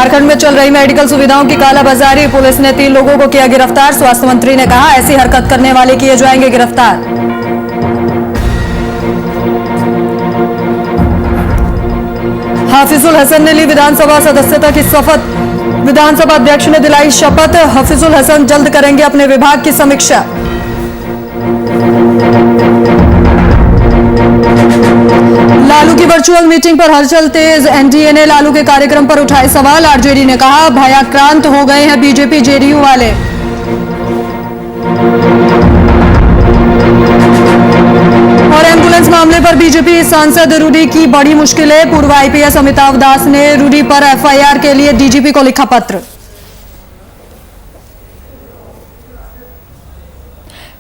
झारखंड में चल रही मेडिकल सुविधाओं की कालाबाजारी, पुलिस ने 3 लोगों को किया गिरफ्तार। स्वास्थ्य मंत्री ने कहा ऐसी हरकत करने वाले किए जाएंगे गिरफ्तार। हाफिजुल हसन ने ली विधानसभा सदस्यता की शपथ। विधानसभा अध्यक्ष ने दिलाई शपथ। हाफिजुल हसन जल्द करेंगे अपने विभाग की समीक्षा। लालू की वर्चुअल मीटिंग पर हलचल तेज, एनडीए ने लालू के कार्यक्रम पर उठाए सवाल। आरजेडी ने कहा भयाक्रांत हो गए हैं बीजेपी जेडीयू वाले। और एम्बुलेंस मामले पर बीजेपी सांसद रूडी की बड़ी मुश्किलें। पूर्व आईपीएस अमिताभ दास ने रूडी पर एफआईआर के लिए डीजीपी को लिखा पत्र।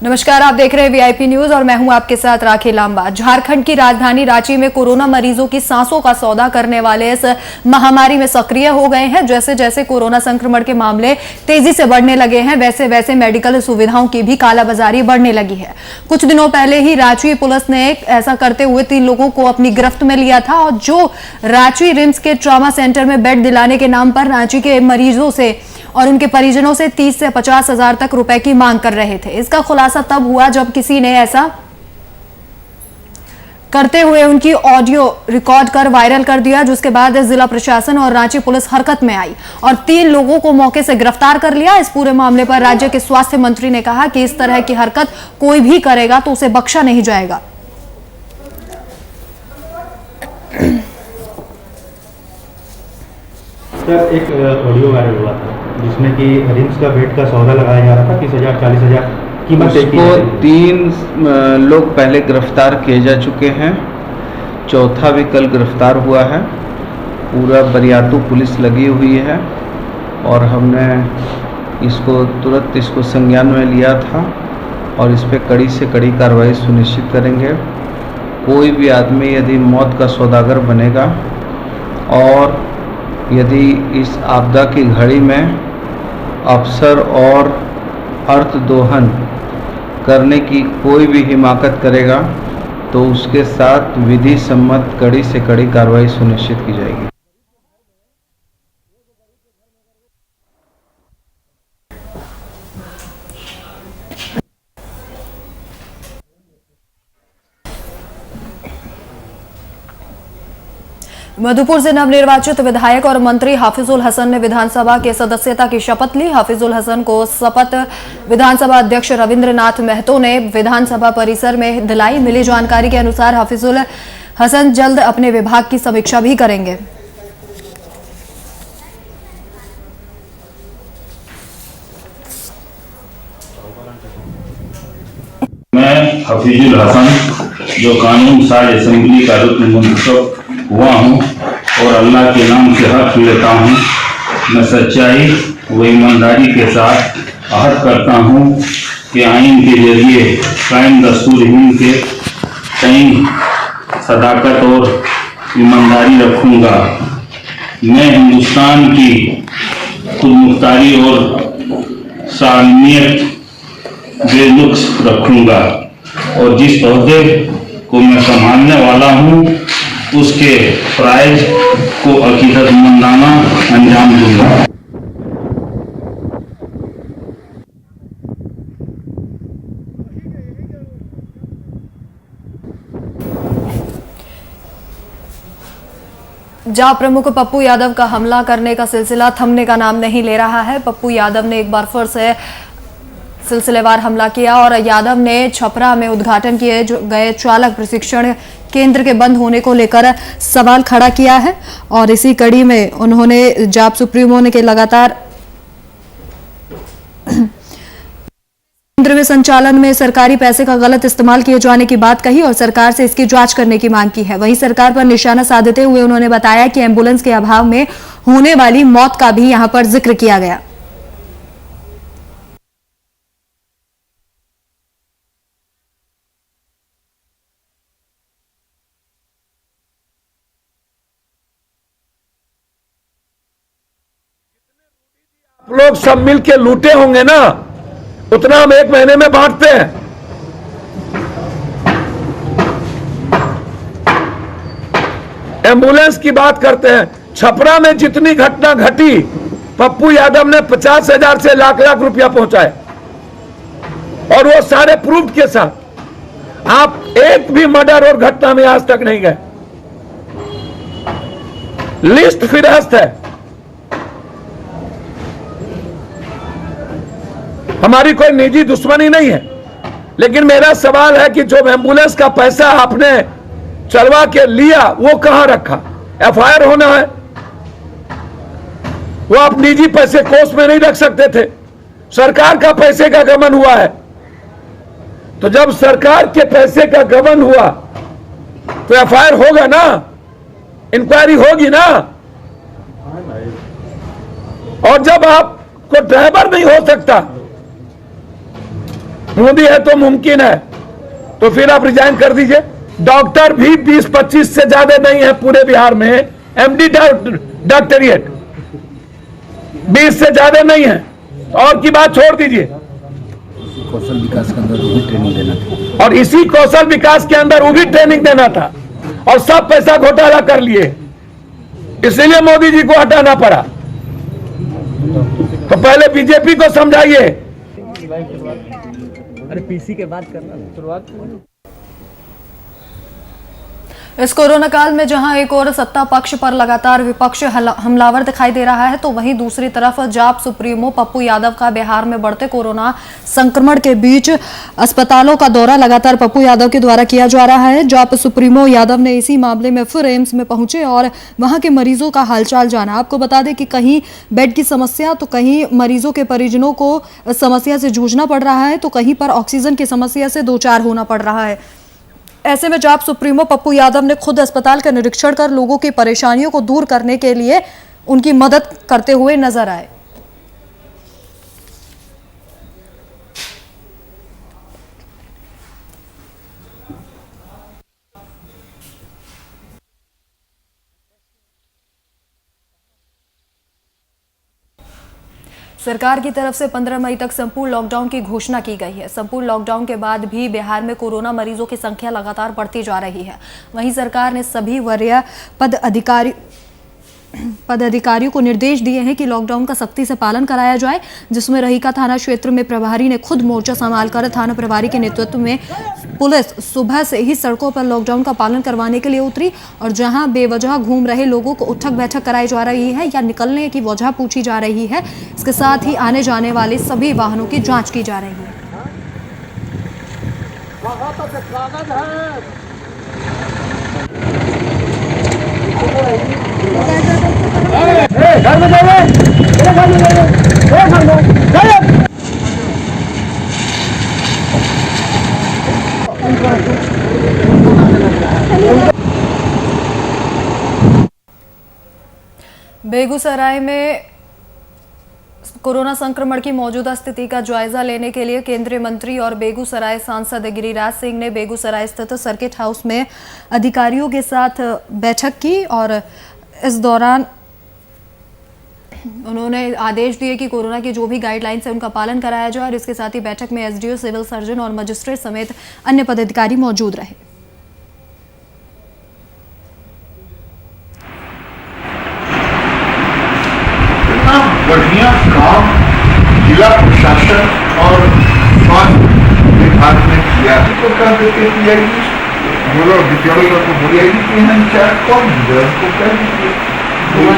नमस्कार, आप देख रहे हैं वीआईपी न्यूज और मैं हूं आपके साथ राखी लांबा। झारखंड की राजधानी रांची में कोरोना मरीजों की सांसों का सौदा करने वाले इस महामारी में सक्रिय हो गए हैं। जैसे जैसे कोरोना संक्रमण के मामले तेजी से बढ़ने लगे हैं, वैसे वैसे मेडिकल सुविधाओं की भी कालाबाजारी बढ़ने लगी है। कुछ दिनों पहले ही रांची पुलिस ने ऐसा करते हुए 3 लोगों को अपनी गिरफ्त में लिया था, और जो रांची रिम्स के ट्रॉमा सेंटर में बेड दिलाने के नाम पर रांची के मरीजों से और उनके परिजनों से 30 से 50 हजार तक रुपए की मांग कर रहे थे। इसका खुलासा तब हुआ जब किसी ने ऐसा करते हुए उनकी ऑडियो रिकॉर्ड कर वायरल कर दिया, जिसके बाद जिला प्रशासन और रांची पुलिस हरकत में आई और 3 लोगों को मौके से गिरफ्तार कर लिया। इस पूरे मामले पर राज्य के स्वास्थ्य मंत्री ने कहा कि इस तरह की हरकत कोई भी करेगा तो उसे बख्शा नहीं जाएगा। सर, एक ऑडियो वायरल हुआ था जिसमें कि रिम्स का बेड का सौदा लगाया जा रहा था, 30,000 40,000 कीमत तय की। उसको 3 लोग पहले गिरफ्तार किए जा चुके हैं, चौथा भी कल गिरफ्तार हुआ है। पूरा बरियातू पुलिस लगी हुई है और हमने तुरंत इसको संज्ञान में लिया था और इस पर कड़ी से कड़ी कार्रवाई सुनिश्चित करेंगे। कोई भी आदमी यदि मौत का सौदागर बनेगा और यदि इस आपदा की घड़ी में अफसर और अर्थदोहन करने की कोई भी हिमाकत करेगा तो उसके साथ विधि सम्मत कड़ी से कड़ी कार्रवाई सुनिश्चित की जाएगी। मधुपुर से नवनिर्वाचित विधायक और मंत्री हाफिजुल हसन ने विधानसभा के सदस्यता की शपथ ली। हाफिजुल हसन को शपथ विधानसभा अध्यक्ष रविंद्रनाथ महतो ने विधानसभा परिसर में दिलाई। मिली जानकारी के अनुसार हाफिजुल हसन जल्द अपने विभाग की समीक्षा भी करेंगे। मैं हाफिजुल हसन, जो कानून साज असेंबली का रुकन मुंतखब हुआ हूँ और अल्लाह के नाम से हक लेता हूँ, मैं सच्चाई व ईमानदारी के साथ अहद करता हूँ कि आइन के जरिए कायम दस्तूर हिंद के तय सदाकत और ईमानदारी रखूँगा। मैं हिंदुस्तान की खुदमुख्तारी और सालमियत बेलुक्स रखूँगा और जिस ओहदे को मैं संभालने वाला हूँ उसके फ़राइज़ को अकीदतमंदाना अंजाम दूंगा। जहां प्रमुख पप्पू यादव का हमला करने का सिलसिला थमने का नाम नहीं ले रहा है। पप्पू यादव ने एक बार फिर से सिलसिलेवार हमला किया और यादव ने छपरा में उद्घाटन किए गए चालक प्रशिक्षण केंद्र के बंद होने को लेकर सवाल खड़ा किया है। और इसी कड़ी में उन्होंने जाप सुप्रीमो ने के लगातार केंद्र में संचालन में सरकारी पैसे का गलत इस्तेमाल किए जाने की बात कही और सरकार से इसकी जांच करने की मांग की है। वहीं सरकार पर निशाना साधते हुए उन्होंने बताया कि एम्बुलेंस के अभाव में होने वाली मौत का भी यहां पर जिक्र किया गया। लोग सब मिल के लूटे होंगे ना, उतना हम 1 महीने में बांटते हैं। एम्बुलेंस की बात करते हैं, छपरा में जितनी घटना घटी, पप्पू यादव ने 50,000 से लाख लाख रुपया पहुंचाए, और वो सारे प्रूफ के साथ। आप एक भी मर्डर और घटना में आज तक नहीं गए। लिस्ट फिरहस्त है। हमारी कोई निजी दुश्मनी नहीं है, लेकिन मेरा सवाल है कि जो एम्बुलेंस का पैसा आपने चलवा के लिया वो कहां रखा? एफआईआर होना है। वो आप निजी पैसे कोष में नहीं रख सकते थे। सरकार का पैसे का गबन हुआ है, तो जब सरकार के पैसे का गबन हुआ तो एफआईआर होगा ना, इंक्वायरी होगी ना। और जब आपको ड्राइवर नहीं हो सकता, मोदी है तो मुमकिन है, तो फिर आप रिजाइन कर दीजिए। डॉक्टर भी 20-25 से ज्यादा नहीं है पूरे बिहार में। एमडी डॉक्टरेट 20 से ज्यादा नहीं है। और की बात छोड़ दीजिए। कौशल विकास के अंदर वो भी ट्रेनिंग देना था, और इसी कौशल विकास के अंदर वो भी ट्रेनिंग देना था, और सब पैसा घोटाला कर लिए, इसलिए मोदी जी को हटाना पड़ा। तो पहले बीजेपी को समझाइए। अरे पीसी के बाद करना शुरुआत। इस कोरोना काल में जहां एक और सत्ता पक्ष पर लगातार विपक्ष हमलावर दिखाई दे रहा है, तो वहीं दूसरी तरफ जाप सुप्रीमो पप्पू यादव का बिहार में बढ़ते कोरोना संक्रमण के बीच अस्पतालों का दौरा लगातार पप्पू यादव के द्वारा किया जा रहा है। जाप सुप्रीमो यादव ने इसी मामले में फिर एम्स में पहुंचे और वहां के मरीजों का हालचाल जाना। आपको बता दें कि कहीं बेड की समस्या, तो कहीं मरीजों के परिजनों को समस्या से जूझना पड़ रहा है, तो कहीं पर ऑक्सीजन की समस्या से दो चार होना पड़ रहा है। ऐसे में जाप सुप्रीमो पप्पू यादव ने खुद अस्पताल का निरीक्षण कर लोगों की परेशानियों को दूर करने के लिए उनकी मदद करते हुए नजर आए। सरकार की तरफ से 15 मई तक संपूर्ण लॉकडाउन की घोषणा की गई है। संपूर्ण लॉकडाउन के बाद भी बिहार में कोरोना मरीजों की संख्या लगातार बढ़ती जा रही है। वहीं सरकार ने सभी वरीय पदाधिकारियों को निर्देश दिए हैं कि लॉकडाउन का सख्ती से पालन कराया जाए, जिसमें रहीका थाना क्षेत्र में प्रभारी ने खुद मोर्चा संभालकर थाना प्रभारी के नेतृत्व में पुलिस सुबह से ही सड़कों पर लॉकडाउन का पालन करवाने के लिए उतरी, और जहां बेवजह घूम रहे लोगों को उठक बैठक कराई जा रही है या निकलने की वजह पूछी जा रही है। इसके साथ ही आने जाने वाले सभी वाहनों की जांच की जा रही है। बेगूसराय में कोरोना संक्रमण की मौजूदा स्थिति का जायजा लेने के लिए केंद्रीय मंत्री और बेगूसराय सांसद गिरिराज सिंह ने बेगूसराय स्थित सर्किट हाउस में अधिकारियों के साथ बैठक की, और इस दौरान उन्होंने आदेश दिए कि कोरोना की जो भी गाइडलाइंस है उनका पालन कराया जाए, और इसके साथ ही बैठक में एसडीओ, सिविल सर्जन और मजिस्ट्रेट समेत अन्य पदाधिकारी मौजूद रहे। बढ़िया काम जिला प्रशासन और स्वास्थ्य विभाग ने किया है। तो कर देते को बुलाएगी कि यहाँ इंचार्ज कौन है उसको कर दीजिए,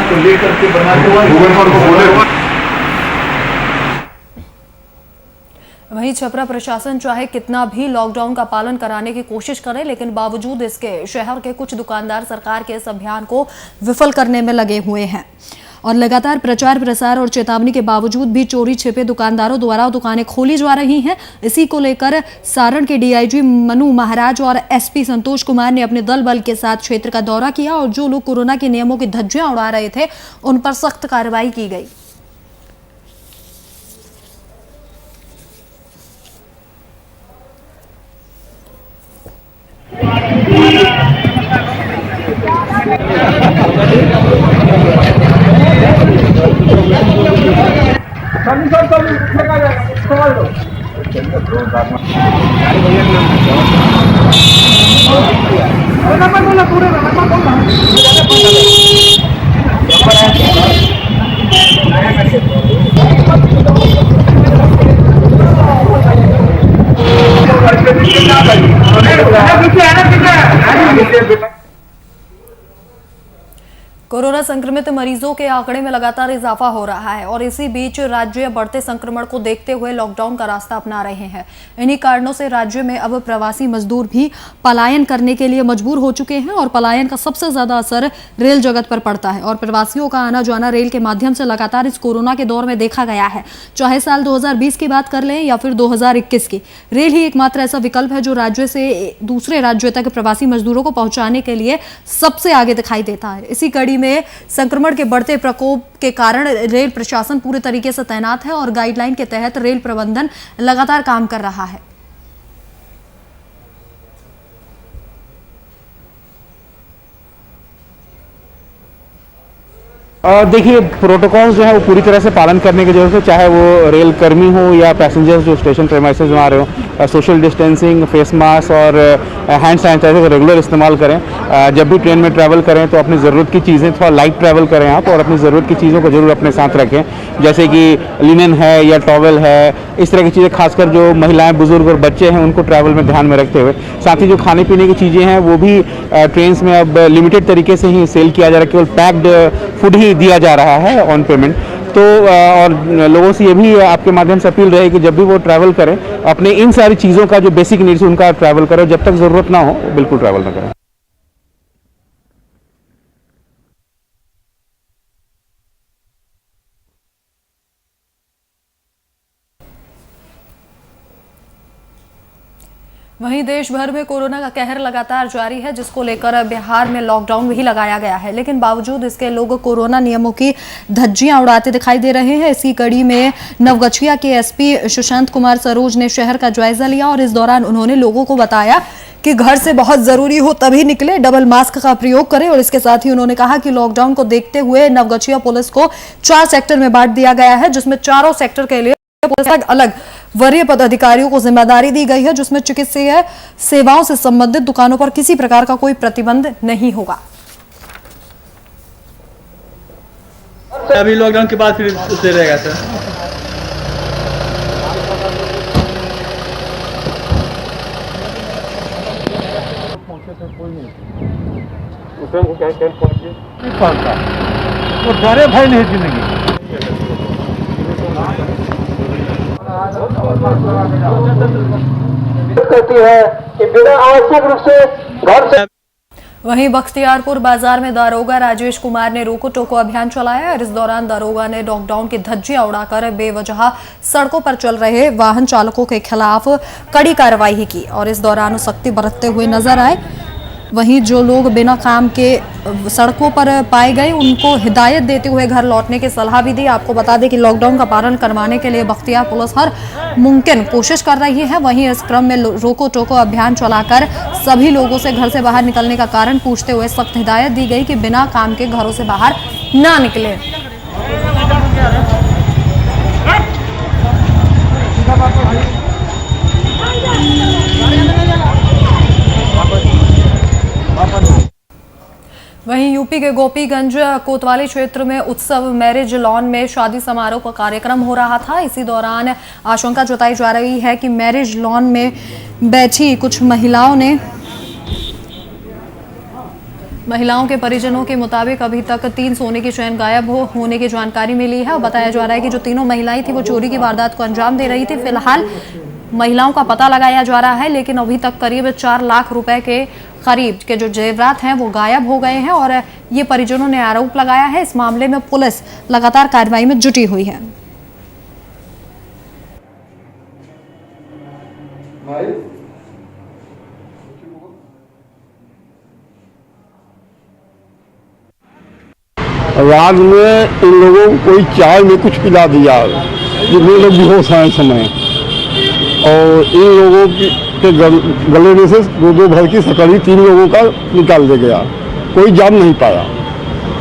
को लेकर के बना गवर्नर को बोले। वहीं छपरा प्रशासन चाहे कितना भी लॉकडाउन का पालन कराने की कोशिश करे, लेकिन बावजूद इसके शहर के कुछ दुकानदार सरकार के इस अभियान को विफल करने में लगे हुए हैं, और लगातार प्रचार प्रसार और चेतावनी के बावजूद भी चोरी छिपे दुकानदारों द्वारा दुकानें खोली जा रही हैं। इसी को लेकर सारण के डीआईजी मनु महाराज और एसपी संतोष कुमार ने अपने दल बल के साथ क्षेत्र का दौरा किया, और जो लोग कोरोना के नियमों की धज्जियां उड़ा रहे थे उन पर सख्त कार्रवाई की गई। कोरोना संक्रमित मरीजों के आंकड़े में लगातार इजाफा हो रहा है और इसी बीच राज्य बढ़ते संक्रमण को देखते हुए लॉकडाउन का रास्ता अपना रहे हैं। इन्हीं कारणों से राज्य में अब प्रवासी मजदूर भी पलायन करने के लिए मजबूर हो चुके हैं और पलायन का सबसे ज्यादा असर रेल जगत पर पड़ता है और प्रवासियों का आना जाना रेल के माध्यम से लगातार इस कोरोना के दौर में देखा गया है। चाहे साल 2020 की बात कर लें या फिर 2021 की, रेल ही एकमात्र ऐसा विकल्प है जो राज्य से दूसरे राज्यों तक प्रवासी मजदूरों को पहुंचाने के लिए सबसे आगे दिखाई देता है। इसी कड़ी में संक्रमण के बढ़ते प्रकोप के कारण रेल प्रशासन पूरे तरीके से तैनात है और गाइडलाइन के तहत रेल प्रबंधन लगातार काम कर रहा है। देखिए, प्रोटोकॉल जो है वो पूरी तरह से पालन करने की जरूरत है, चाहे वो रेल कर्मी हो या पैसेंजर्स जो स्टेशन प्रेमाइसेस में आ रहे हो। सोशल डिस्टेंसिंग, फेस मास्क और हैंड सैनिटाइजर का रेगुलर इस्तेमाल करें। जब भी ट्रेन में ट्रैवल करें तो अपनी ज़रूरत की चीज़ें, थोड़ा लाइट ट्रैवल करें आप, और अपनी ज़रूरत की चीज़ों को जरूर अपने साथ रखें, जैसे कि लिनन है या टॉवल है, इस तरह की चीज़ें। खासकर जो महिलाएं, बुजुर्ग और बच्चे हैं उनको ट्रैवल में ध्यान में रखते हुए। साथ ही जो खाने पीने की चीज़ें हैं वो भी ट्रेन में अब लिमिटेड तरीके से ही सेल किया जा रहा है, केवल पैक्ड फूड ही दिया जा रहा है ऑन पेमेंट। तो और लोगों से ये भी आपके माध्यम से अपील रहे कि जब भी वो ट्रैवल करें, अपने इन सारी चीज़ों का जो बेसिक नीड्स उनका ट्रैवल करें, जब तक ज़रूरत ना हो बिल्कुल ट्रैवल ना करें। वहीं देश भर में कोरोना का कहर लगातार जारी है, जिसको लेकर बिहार में लॉकडाउन भी लगाया गया है, लेकिन बावजूद इसके लोग कोरोना नियमों की धज्जियां उड़ाते दिखाई दे रहे हैं। इसी कड़ी में नवगछिया के एसपी सुशांत कुमार सरोज ने शहर का जायजा लिया और इस दौरान उन्होंने लोगों को बताया कि घर से बहुत जरूरी हो तभी निकले, डबल मास्क का प्रयोग करें। और इसके साथ ही उन्होंने कहा कि लॉकडाउन को देखते हुए नवगछिया पुलिस को 4 सेक्टर में बांट दिया गया है, जिसमें चारों सेक्टर के लिए पुलिस अलग वरीय पदाधिकारियों को जिम्मेदारी दी गई है, जिसमें चिकित्सीय सेवाओं से संबंधित दुकानों पर किसी प्रकार का कोई प्रतिबंध नहीं होगा। अभी लॉकडाउन के बाद फिर से रहेगा सर। वो डरे भय नहीं जिंदगी। वहीं बख्तियारपुर बाजार में दारोगा राजेश कुमार ने रोको टोको अभियान चलाया और इस दौरान दारोगा ने लॉकडाउन की धज्जियां उड़ाकर बेवजह सड़कों पर चल रहे वाहन चालकों के खिलाफ कड़ी कार्रवाई की और इस दौरान वो सख्ती बरतते हुए नजर आए। वहीं जो लोग बिना काम के सड़कों पर पाए गए उनको हिदायत देते हुए घर लौटने की सलाह भी दी। आपको बता दें कि लॉकडाउन का पालन करवाने के लिए बख्तियार पुलिस हर मुमकिन कोशिश कर रही है। वहीं इस क्रम में रोको टोको अभियान चलाकर सभी लोगों से घर से बाहर निकलने का कारण पूछते हुए सख्त हिदायत दी गई कि बिना काम के घरों से बाहर ना निकले। वहीं यूपी के गोपीगंज कोतवाली क्षेत्र में उत्सव मैरिज लॉन में शादी समारोह का कार्यक्रम हो रहा था। इसी दौरान आशंका जताई जा रही है कि मैरिज लॉन में बैठी कुछ महिलाओं के परिजनों के मुताबिक अभी तक 3 सोने की चैन गायब होने की जानकारी मिली है और बताया जा रहा है कि जो तीनों महिलाएं थी वो चोरी की वारदात को अंजाम दे रही थी। फिलहाल महिलाओं का पता लगाया जा रहा है, लेकिन अभी तक करीब 4 लाख रुपए के करीब के जो जेवरात हैं वो गायब हो गए हैं और ये परिजनों ने आरोप लगाया है। इस मामले में पुलिस लगातार कार्रवाई में जुटी हुई है। रात में इन लोगों को कोई चाय में कुछ पिला दिया, जितने लोग बेहोश हैं इस समय, और इन लोगों के गले में से 2-2 भर की सकड़ी 3 लोगों का निकाल दे गया, कोई जान नहीं पाया।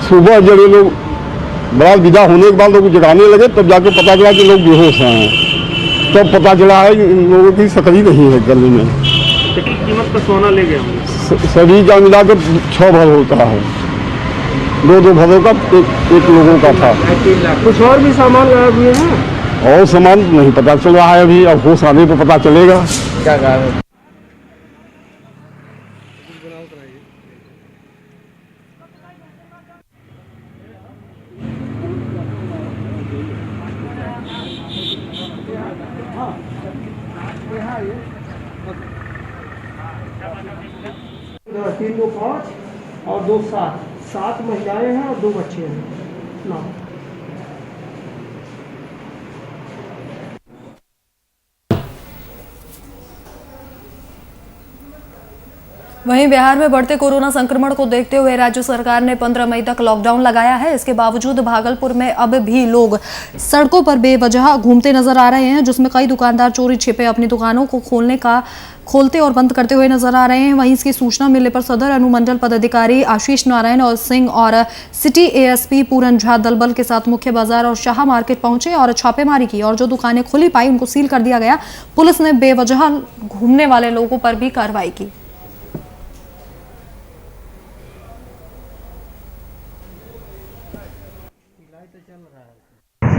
सुबह जब ये लोग बड़ा विदा होने के बाद लोग जगाने लगे तब जाके पता चला कि लोग बेहोश हैं। तब पता चला है कि इन लोगों की सकड़ी नहीं है गले में। कितनी कीमत का सोना ले गए? सभी का मिलाकर 6 भर होता है, 2-2 भरों का एक लोगों का था। कुछ और भी सामान गायब हुए हैं? और सामान नहीं पता चल रहा है अभी, अब होश आने पर पता चलेगा क्या गायब है। 3 2 5 और 2 7 महिलाएं हैं और 2 बच्चे हैं ना। वहीं बिहार में बढ़ते कोरोना संक्रमण को देखते हुए राज्य सरकार ने 15 मई तक लॉकडाउन लगाया है। इसके बावजूद भागलपुर में अब भी लोग सड़कों पर बेवजह घूमते नजर आ रहे हैं, जिसमें कई दुकानदार चोरी छिपे अपनी दुकानों को खोलते और बंद करते हुए नजर आ रहे हैं। वहीं इसकी सूचना मिलने पर सदर अनुमंडल पदाधिकारी आशीष नारायण और सिंह और सिटी एएसपी पूरन झा दलबल के साथ मुख्य बाजार और शाह मार्केट पहुंचे और छापेमारी की और जो दुकानें खुली पाई उनको सील कर दिया गया। पुलिस ने बेवजह घूमने वाले लोगों पर भी कार्रवाई की।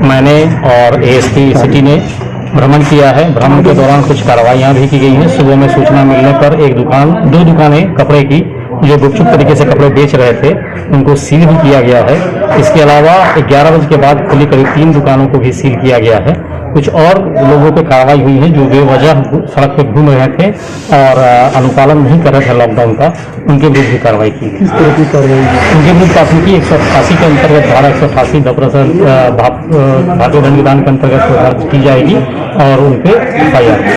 मैंने और एएसपी सिटी ने भ्रमण किया है। भ्रमण के दौरान कुछ कार्रवाइयां भी की गई हैं। सुबह में सूचना मिलने पर दो दुकानें कपड़े की जो गुपचुप तरीके से कपड़े बेच रहे थे उनको सील भी किया गया है। इसके अलावा 11 बजे के बाद खुली करीब 3 दुकानों को भी सील किया गया है। कुछ और लोगों पे कार्रवाई हुई है जो बेवजह सड़क पे घूम रहे थे और अनुपालन नहीं कर रहे थे लॉकडाउन का, उनके विरुद्ध भी कार्रवाई की गई। उनके विरुद्ध प्राथमिकी 188 के अंतर्गत धारा 188 भारतीय दंड विधान के अंतर्गत दर्ज की जाएगी और उन पे एफआईआर।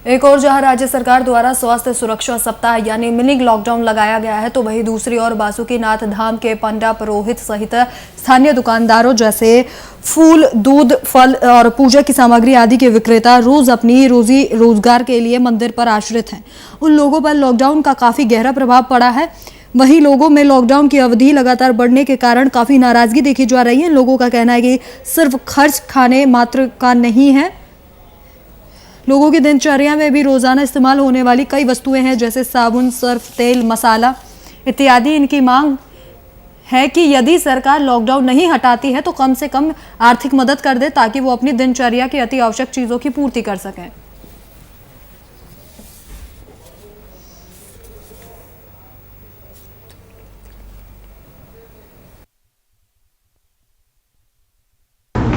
एक और जहां राज्य सरकार द्वारा स्वास्थ्य सुरक्षा सप्ताह यानी मिनी लॉकडाउन लगाया गया है, तो वहीं दूसरी ओर बासुकीनाथ धाम के पंडा पुरोहित सहित स्थानीय दुकानदारों जैसे फूल, दूध, फल और पूजा की सामग्री आदि के विक्रेता रोज अपनी रोजी रोजगार के लिए मंदिर पर आश्रित हैं। उन लोगों पर लॉकडाउन का काफी गहरा प्रभाव पड़ा है। वहीं लोगों में लॉकडाउन की अवधि लगातार बढ़ने के कारण काफी नाराजगी देखी जा रही है। लोगों का कहना है कि सिर्फ खर्च खाने मात्र का नहीं है, लोगों की दिनचर्या में भी रोजाना इस्तेमाल होने वाली कई वस्तुएं हैं जैसे साबुन, सर्फ, तेल, मसाला इत्यादि। इनकी मांग है कि यदि सरकार लॉकडाउन नहीं हटाती है तो कम से कम आर्थिक मदद कर दे ताकि वो अपनी दिनचर्या की अति आवश्यक चीजों की पूर्ति कर सकें।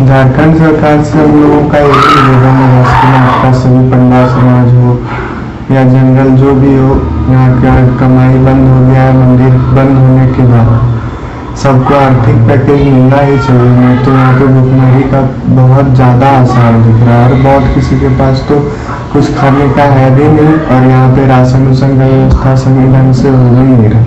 झारखंड सरकार से हम लोगों का एक ही निवेदन है कि आपका सभी पंडा समाज हो या जनरल जो भी हो, यहाँ का कमाई बंद हो गया है मंदिर बंद होने के बाद, सबको आर्थिक पैकेज मिलना ही चाहिए। नहीं तो यहाँ पे भुखमरी का बहुत ज़्यादा आसार दिख रहा है और बहुत किसी के पास तो कुछ खाने का है भी नहीं और यहाँ पे राशन उसन का व्यवस्था सही ढंग से हो ही नहीं रहा।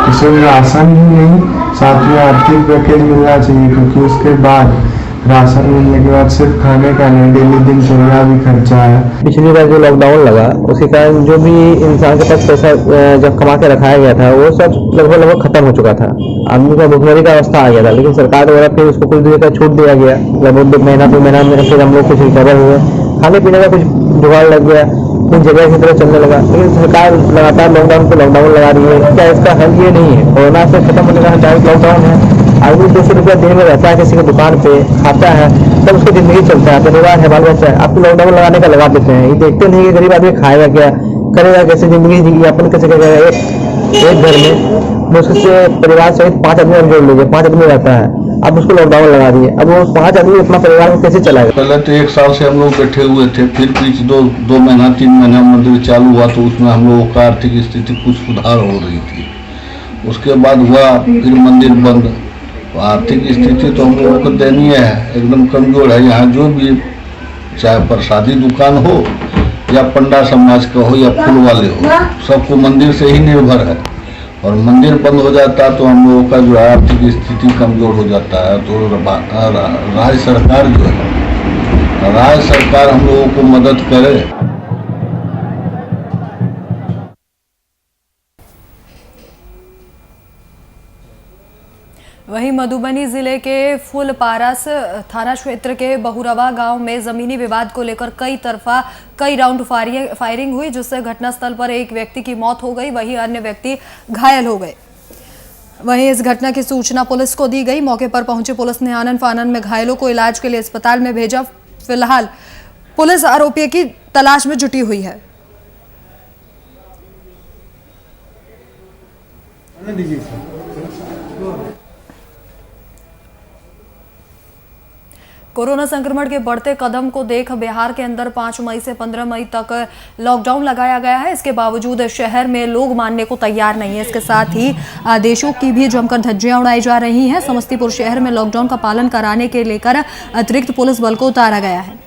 तो सिर्फ राशन ही नहीं, साथ में आर्थिक पैकेज मिलना चाहिए, क्योंकि उसके बाद राशन मिलने के बाद सिर्फ खाने का नहीं, डेली दिनचर्या भी खर्चा है। पिछली बार जो लॉकडाउन लगा उसके कारण जो भी इंसान के पास पैसा जब कमा के रखाया गया था वो सब लगभग खत्म हो चुका था। आदमी का भुखमरी का अवस्था आ गया था, लेकिन सरकार द्वारा फिर उसको कुछ देर का छूट दिया गया। लगभग 2 महीना में फिर हम लोग कुछ रिकवर हुए, खाने पीने का कुछ जुगाड़ लग गया, कुछ जगह की तरह चलने लगा। लेकिन सरकार लगातार लॉकडाउन पे लॉकडाउन लगा रही है। क्या इसका हल ये नहीं है? कोरोना से खत्म होने का डायरेक्ट लॉकडाउन है। आदमी 200 रुपया दिन में रहता है किसी की दुकान पे, खाता है, तब उसकी जिंदगी चलता है, परिवार है, बाल बच्चा है। आपको लॉकडाउन लगाने का लगा देते हैं, ये देखते नहीं कि गरीब आदमी खाएगा क्या, करेगा कैसे, जिंदगी यापन कैसे करेगा। एक घर में उसके परिवार सहित 5 आदमी हम जोड़ लीजिए, 5 आदमी रहता है, अब उसको लॉकडाउन लगा दिए। अब वो 5 आदमी अपना परिवार को कैसे चलाएगा? पहले तो 1 साल से हम लोग बैठे हुए थे, फिर बीच 2 महीना 3 महीना मंदिर चालू हुआ तो उसमें हम लोगों का आर्थिक स्थिति कुछ सुधार हो रही थी। उसके बाद हुआ फिर मंदिर बंद। आर्थिक स्थिति तो हम लोगों को दयनीय है, एकदम कमजोर है। यहाँ जो भी चाहे प्रसादी दुकान हो या पंडा समाज का हो या फूल वाले हो, सबको मंदिर से ही निर्भर है। और मंदिर बंद हो जाता तो हम लोगों का जो आर्थिक स्थिति कमजोर हो जाता है। तो राज्य सरकार जो है, राज्य सरकार हम लोगों को मदद करे। वहीं मधुबनी जिले के फुलपारस थाना क्षेत्र के बहुरवा गांव में जमीनी विवाद को लेकर कई राउंड फायरिंग हुई, जिससे घटनास्थल पर एक व्यक्ति की मौत हो गई, वहीं अन्य व्यक्ति घायल हो गए। वहीं इस घटना की सूचना पुलिस को दी गई। मौके पर पहुंची पुलिस ने आनन फानन में घायलों को इलाज के लिए अस्पताल में भेजा। फिलहाल पुलिस आरोपी की तलाश में जुटी हुई है। कोरोना संक्रमण के बढ़ते कदम को देख बिहार के अंदर 5 मई से 15 मई तक लॉकडाउन लगाया गया है। इसके बावजूद शहर में लोग मानने को तैयार नहीं है। इसके साथ ही आदेशों की भी जमकर धज्जियां उड़ाई जा रही हैं। समस्तीपुर शहर में लॉकडाउन का पालन कराने के लेकर अतिरिक्त पुलिस बल को उतारा गया है।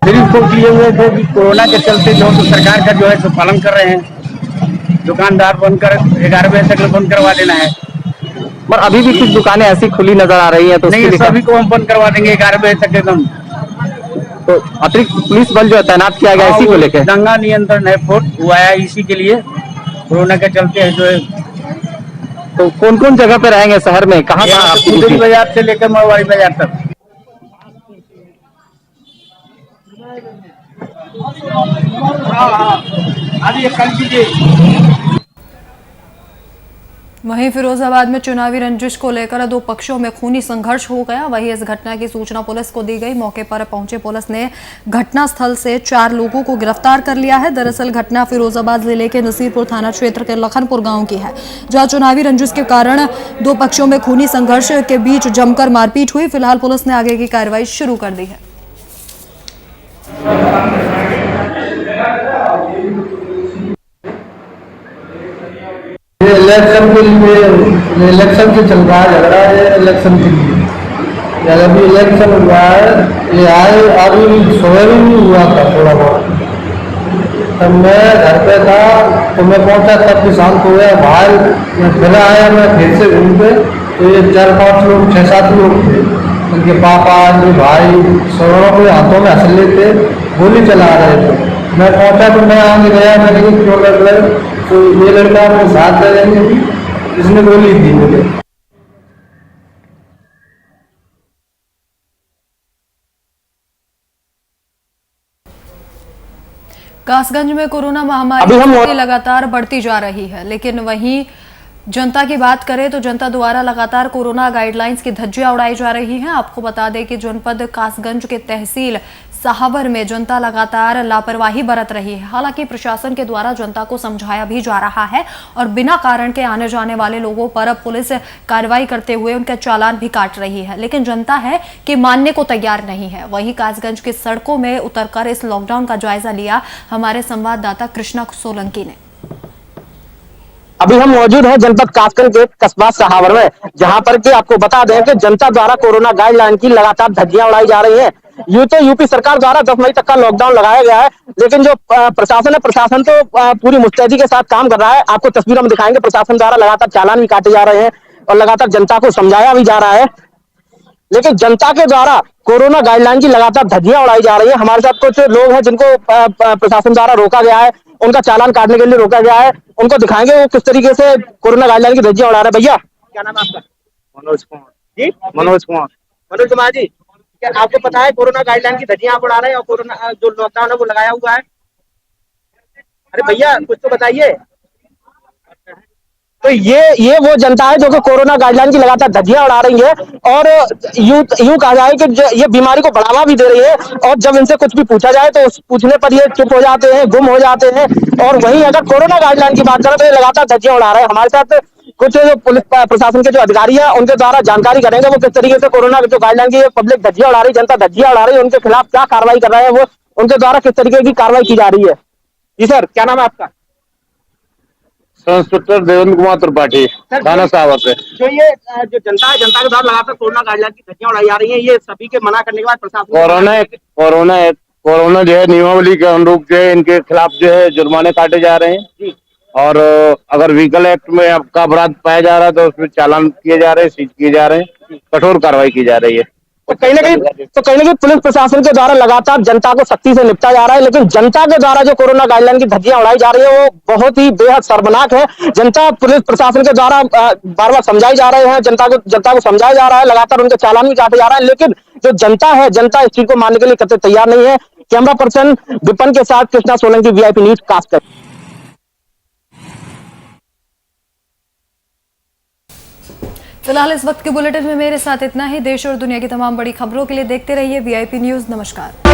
सिर्फ कुछ ये हुए थे कि कोरोना के चलते जो तो सरकार का जो है सो पालन कर रहे हैं। दुकानदार बंद कर 11 बजे तक बंद करवा देना है। पर अभी भी कुछ दुकानें ऐसी खुली नजर आ रही हैं, तो नहीं, सभी को हम बंद करवा देंगे 11 बजे तक एकदम। तो अतिरिक्त पुलिस बल जो है तैनात किया गया इसी को लेकर। दंगा नियंत्रण है फोर्स हुआ है इसी के लिए, कोरोना के चलते जो है। तो कौन कौन जगह पे रहेंगे शहर में, कहाँ गुदड़ी बाजार से लेकर मरवाड़ी बाजार तक। वहीं फिरोजाबाद में चुनावी रंजिश को लेकर दो पक्षों में खूनी संघर्ष हो गया। वहीं इस घटना की सूचना पुलिस को दी गई। मौके पर पहुंचे पुलिस ने घटनास्थल से 4 लोगों को गिरफ्तार कर लिया है। दरअसल घटना फिरोजाबाद जिले के नसीरपुर थाना क्षेत्र के लखनपुर गांव की है, जहां चुनावी रंजिश के कारण दो पक्षों में खूनी संघर्ष के बीच जमकर मारपीट हुई। फिलहाल पुलिस ने आगे की कार्रवाई शुरू कर दी है। इलेक्शन के लिए, इलेक्शन से चल रहा है झगड़ा, ये इलेक्शन के लिए। यार अभी इलेक्शन हुआ है, ये आए अभी सोया भी नहीं हुआ था थोड़ा बहुत। तब मैं घर पे था तो मैं पहुंचा तब भी शांत हो गया। बाहर मैं फिर आया, मैं फिर से घूम के तो ये 4-5 लोग 6-7 लोग थे। उनके पापा उनके भाई सबों के हाथों में हंसले थे, गोली चला रहे थे। मैं पहुंचा तो मैं आगे गया, मैंने कहा क्यों लड़ रहे, तो ये लड़का अपने साथ रहेंगे, इसने गोली दी मुझे। कासगंज में कोरोना महामारी लगातार बढ़ती जा रही है, लेकिन वहीं जनता की बात करें तो जनता द्वारा लगातार कोरोना गाइडलाइंस की धज्जियां उड़ाई जा रही हैं। आपको बता दें कि जनपद कासगंज के तहसील साहबर में जनता लगातार लापरवाही बरत रही है। हालांकि प्रशासन के द्वारा जनता को समझाया भी जा रहा है और बिना कारण के आने जाने वाले लोगों पर पुलिस कार्रवाई करते हुए उनका चालान भी काट रही है, लेकिन जनता है कि मानने को तैयार नहीं है। वहीं कासगंज की सड़कों में उतरकर इस लॉकडाउन का जायजा लिया हमारे संवाददाता कृष्णा सोलंकी ने। अभी हम मौजूद हैं जनपद कासगंज के कस्बा सहावर में, जहां पर कि आपको बता दें कि जनता द्वारा कोरोना गाइडलाइन की लगातार धज्जियां उड़ाई जा रही हैं। यूं तो यूपी सरकार द्वारा 10 मई तक का लॉकडाउन लगाया गया है, लेकिन जो प्रशासन है, प्रशासन तो पूरी मुस्तैदी के साथ काम कर रहा है। आपको तस्वीरों में दिखाएंगे, प्रशासन द्वारा लगातार चालान भी काटे जा रहे हैं और लगातार जनता को समझाया भी जा रहा है, लेकिन जनता के द्वारा कोरोना गाइडलाइन की लगातार धज्जियां उड़ाई जा रही है। हमारे साथ कुछ लोग हैं जिनको प्रशासन द्वारा रोका गया है, उनका चालान काटने के लिए रोका गया है। उनको दिखाएंगे वो किस तरीके से कोरोना गाइडलाइन की धज्जियां उड़ा रहे हैं। भैया क्या नाम है आपका? मनोज कुमार जी, मनोज कुमार। मनोज कुमार जी, क्या आपको पता है कोरोना गाइडलाइन की धज्जियां आप उड़ा रहे हैं और कोरोना जो लॉकडाउन है वो लगाया हुआ है? अरे भैया कुछ तो बताइए। तो ये वो जनता है जो कि कोरोना गाइडलाइन की लगातार धज्जियां उड़ा रही है और यूं कहा जाए कि ये बीमारी को बढ़ावा भी दे रही है। और जब इनसे कुछ भी पूछा जाए तो उस पूछने पर ये चुप हो जाते हैं, गुम हो जाते हैं। और वहीं अगर कोरोना गाइडलाइन की बात करें तो ये लगातार धज्जियां उड़ा रहे हैं। हमारे साथ कुछ जो पुलिस प्रशासन के जो अधिकारी है उनके द्वारा जानकारी करेंगे वो किस तरीके से कोरोना जो गाइडलाइन की पब्लिक धज्जियां उड़ा रही, जनता धज्जियां उड़ा रही है, उनके खिलाफ क्या कार्रवाई कर रहे हैं, वो उनके द्वारा किस तरीके की कार्रवाई की जा रही है। जी सर, क्या नाम है आपका? इंस्पेक्टर देवेंद्र कुमार त्रिपाठी, थाना साहब से। जो ये जो जनता है, जनता के द्वारा लगातार कोरोना गाइडलाइन की धज्जियां उड़ाई जा रही है, ये सभी के मना करने के बाद प्रशासन कोरोना जो है नियमावली के अनुरूप जो है इनके खिलाफ जो है जुर्माने काटे जा रहे हैं और अगर व्हीकल एक्ट में आपका अपराध पाया जा रहा है तो उसमें चालान किए जा रहे हैं, सीज किए जा रहे हैं, कठोर कार्रवाई की जा रही है। तो कहीं ना कहीं पुलिस प्रशासन के द्वारा लगातार जनता को सख्ती से निपटा जा रहा है, लेकिन जनता के द्वारा जो कोरोना गाइडलाइन की धज्जियां उड़ाई जा रही है वो बहुत ही बेहद शर्मनाक है। जनता पुलिस प्रशासन के द्वारा बार बार समझाई जा रहे हैं, जनता को समझाया जा रहा है, लगातार उनके चालान भी काटे जा रहा है, लेकिन जो जनता है, जनता इस चीज को मानने के लिए कतई तैयार नहीं है। कैमरा पर्सन विपिन के साथ कृष्णा सोलंकी, VIP न्यूज कासगंज। फिलहाल इस वक्त के बुलेटिन में मेरे साथ इतना ही। देश और दुनिया की तमाम बड़ी खबरों के लिए देखते रहिए VIP न्यूज। नमस्कार।